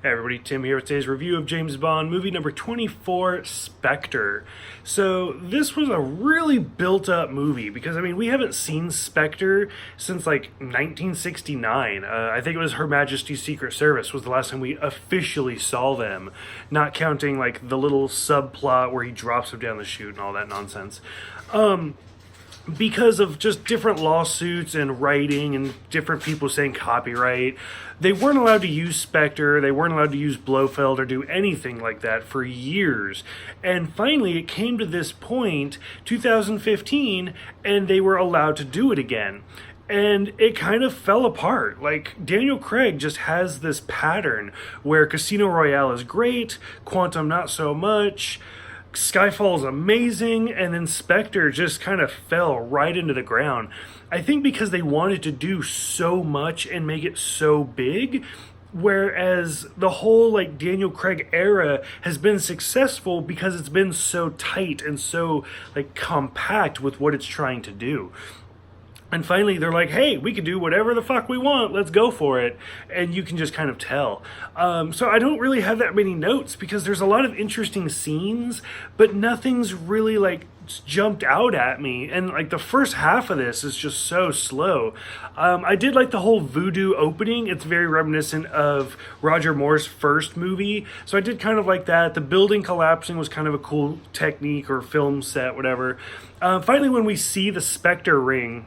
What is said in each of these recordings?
Hey everybody, Tim here with today's review of James Bond movie number 24, Spectre. So this was a really built up movie because, we haven't seen Spectre since like 1969. I think it was Her Majesty's Secret Service was the last time we officially saw them, not counting like the little subplot where he drops them down the chute and all that nonsense. Because of just different lawsuits and writing and different people saying copyright, they weren't allowed to use Spectre, they weren't allowed to use Blofeld or do anything like that for years. And finally, it came to this point, 2015, and they were allowed to do it again. And it kind of fell apart. Like, Daniel Craig just has this pattern where Casino Royale is great, Quantum not so much, Skyfall is amazing, and then Spectre just kind of fell right into the ground. I think because they wanted to do so much and make it so big, whereas the whole like Daniel Craig era has been successful because it's been so tight and so like compact with what it's trying to do. And finally, they're like, hey, we can do whatever the fuck we want. Let's go for it. And you can just kind of tell. So I don't really have that many notes because there's a lot of interesting scenes, but nothing's really like jumped out at me. And like the first half of this is just so slow. I did like the whole voodoo opening. It's very reminiscent of Roger Moore's first movie. So I did kind of like that. The building collapsing was kind of a cool technique or film set, whatever. Finally, when we see the Spectre ring,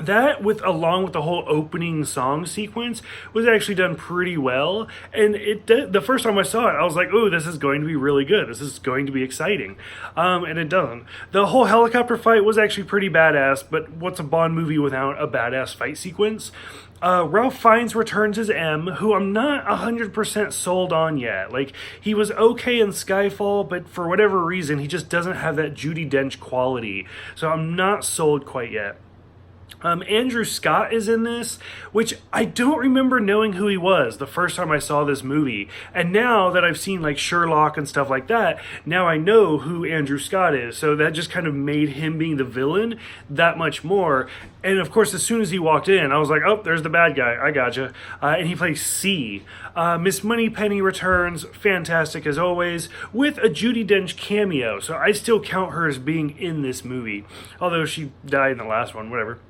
that along with the whole opening song sequence was actually done pretty well. And the first time I saw it, I was like, oh, this is going to be really good. This is going to be exciting. And it doesn't. The whole helicopter fight was actually pretty badass, but what's a Bond movie without a badass fight sequence? Ralph Fiennes returns as M, who I'm not 100% sold on yet. Like, he was okay in Skyfall, but for whatever reason, he just doesn't have that Judi Dench quality. So I'm not sold quite yet. Andrew Scott is in this, which I don't remember knowing who he was the first time I saw this movie. And now that I've seen like Sherlock and stuff like that, now I know who Andrew Scott is. So that just kind of made him being the villain that much more. And of course, as soon as he walked in, I was like, oh, there's the bad guy. I gotcha. And he plays C. Miss Moneypenny returns, fantastic as always, with a Judi Dench cameo. So I still count her as being in this movie, although she died in the last one, whatever.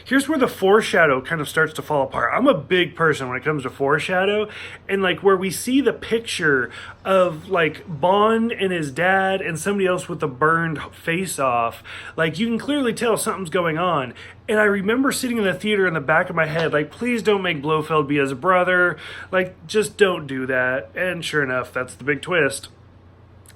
Here's where the foreshadow kind of starts to fall apart. I'm a big person when it comes to foreshadow, and like where we see the picture of like Bond and his dad and somebody else with the burned face off, like you can clearly tell something's going on. And I remember sitting in the theater in the back of my head, like, please don't make Blofeld be his brother. Like, just don't do that. And sure enough, that's the big twist.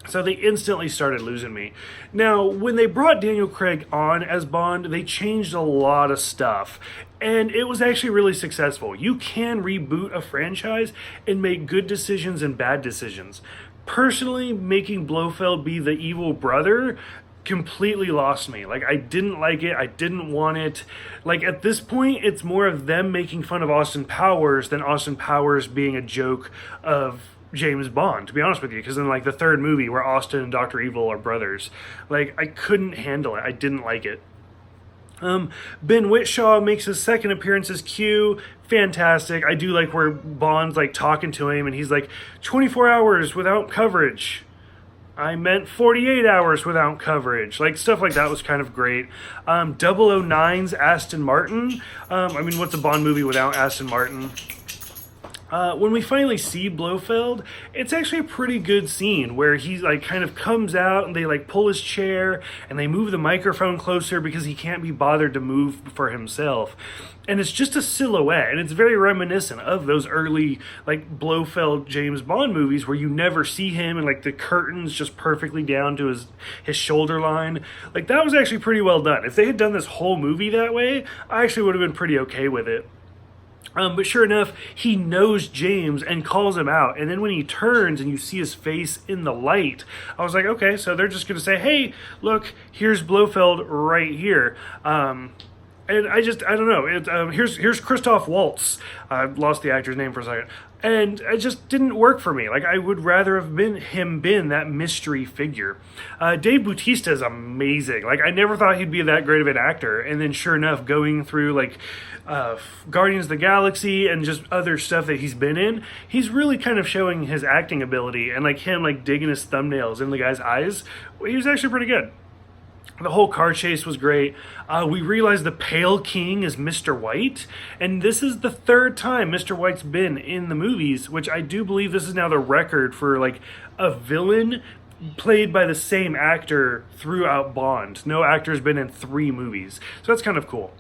So they instantly started losing me. Now, when they brought Daniel Craig on as Bond, they changed a lot of stuff. And it was actually really successful. You can reboot a franchise and make good decisions and bad decisions. Personally, making Blofeld be the evil brother completely lost me. Like, I didn't like it. I didn't want it. Like, at this point, it's more of them making fun of Austin Powers than Austin Powers being a joke of James Bond, to be honest with you, because in like the third movie where Austin and Dr. Evil are brothers, like I couldn't handle it. I didn't like it. Ben Whishaw makes his second appearance as Q. Fantastic. I do like where Bond's like talking to him and he's like 24 hours without coverage. I meant 48 hours without coverage. Like, stuff like that was kind of great. 009's Aston Martin. What's a Bond movie without Aston Martin? When we finally see Blofeld, it's actually a pretty good scene where he like kind of comes out and they like pull his chair and they move the microphone closer because he can't be bothered to move for himself. And it's just a silhouette, and it's very reminiscent of those early like Blofeld James Bond movies where you never see him and like the curtains just perfectly down to his shoulder line. Like, that was actually pretty well done. If they had done this whole movie that way, I actually would have been pretty okay with it. But sure enough, he knows James and calls him out. And then when he turns and you see his face in the light, I was like, okay, so they're just going to say, hey, look, here's Blofeld right here. And I don't know. Here's Christoph Waltz. I lost the actor's name for a second, and it just didn't work for me. Like, I would rather have been that mystery figure. Dave Bautista is amazing. Like, I never thought he'd be that great of an actor, and then sure enough, going through like Guardians of the Galaxy and just other stuff that he's been in, he's really kind of showing his acting ability, and like him like digging his thumbnails in the guy's eyes. He was actually pretty good. The whole car chase was great. We realized the Pale King is Mr. White, and this is the third time Mr. White's been in the movies, which I do believe this is now the record for like a villain played by the same actor throughout Bond. No actor's been in 3 movies, so that's kind of cool.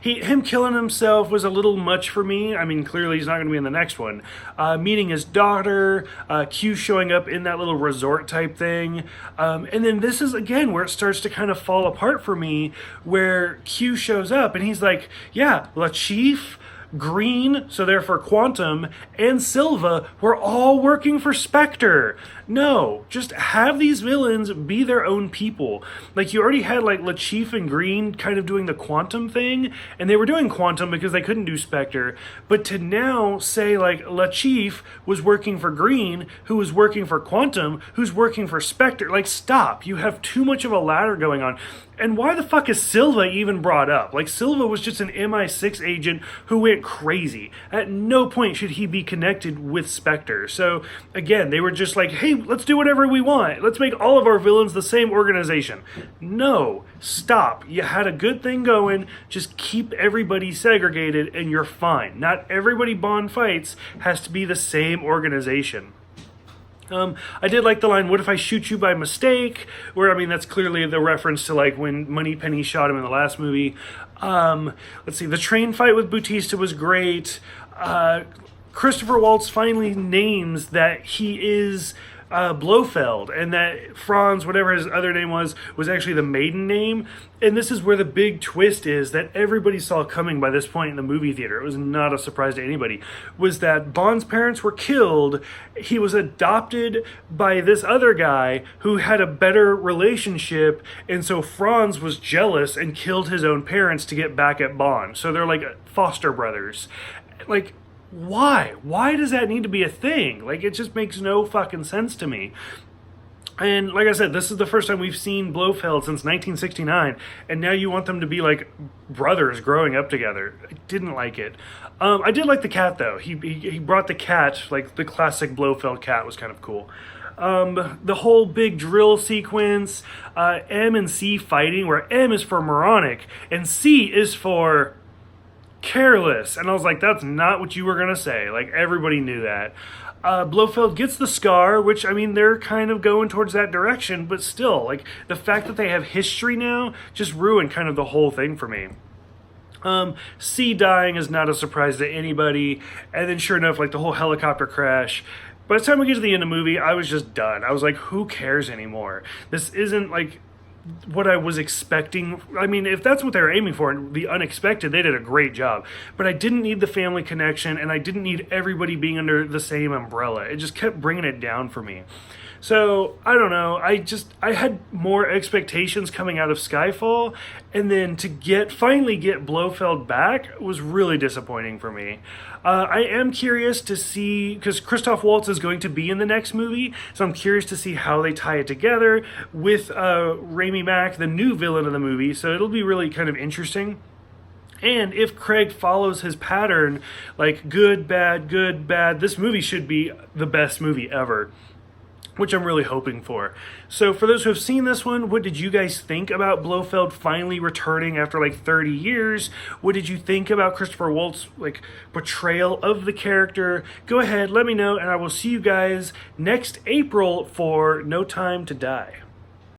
Him killing himself was a little much for me. I mean, clearly he's not going to be in the next one. Meeting his daughter, Q showing up in that little resort type thing. And then this is, again, where it starts to kind of fall apart for me, where Q shows up and he's like, yeah, Lachief, Green, so therefore Quantum, and Silva were all working for Spectre. No, just have these villains be their own people. Like, you already had like Lachief and Green kind of doing the Quantum thing, and they were doing Quantum because they couldn't do Spectre. But to now say like Lachief was working for Green, who was working for Quantum, who's working for Spectre, like, stop. You have too much of a ladder going on. And why the fuck is Silva even brought up? Like, Silva was just an MI6 agent who went crazy. At no point should he be connected with Spectre. So, again, they were just like, hey, let's do whatever we want. Let's make all of our villains the same organization. No, stop. You had a good thing going. Just keep everybody segregated and you're fine. Not everybody Bond fights has to be the same organization. I did like the line, what if I shoot you by mistake? Where, I mean, that's clearly the reference to like when Moneypenny shot him in the last movie. Let's see, the train fight with Bautista was great. Christopher Waltz finally names that he is Blofeld, and that Franz, whatever his other name was actually the maiden name. And this is where the big twist is that everybody saw coming by this point in the movie theater. It was not a surprise to anybody. Was that Bond's parents were killed. He was adopted by this other guy who had a better relationship, and so Franz was jealous and killed his own parents to get back at Bond. So they're like foster brothers. Like, why? Why does that need to be a thing? Like, it just makes no fucking sense to me. And like I said, this is the first time we've seen Blofeld since 1969, and now you want them to be like brothers growing up together. I didn't like it. I did like the cat, though. He brought the cat, like the classic Blofeld cat was kind of cool. The whole big drill sequence, M and C fighting, where M is for moronic and C is for careless. And I was like, that's not what you were going to say. Like, everybody knew that. Blofeld gets the scar, which, I mean, they're kind of going towards that direction, but still, like, the fact that they have history now just ruined kind of the whole thing for me. C dying is not a surprise to anybody, and then sure enough, like, the whole helicopter crash. By the time we get to the end of the movie, I was just done. I was like, who cares anymore? This isn't, like, what I was expecting. I mean, if that's what they were aiming for, the unexpected, they did a great job. But I didn't need the family connection, and I didn't need everybody being under the same umbrella. It just kept bringing it down for me. So, I don't know, I had more expectations coming out of Skyfall, and then to finally get Blofeld back was really disappointing for me. I am curious to see, because Christoph Waltz is going to be in the next movie, so I'm curious to see how they tie it together with Rami Mack, the new villain of the movie, so it'll be really kind of interesting. And if Craig follows his pattern, like good, bad, this movie should be the best movie ever, which I'm really hoping for. So for those who have seen this one, what did you guys think about Blofeld finally returning after like 30 years? What did you think about Christopher Waltz's like portrayal of the character? Go ahead, let me know, and I will see you guys next April for No Time to Die.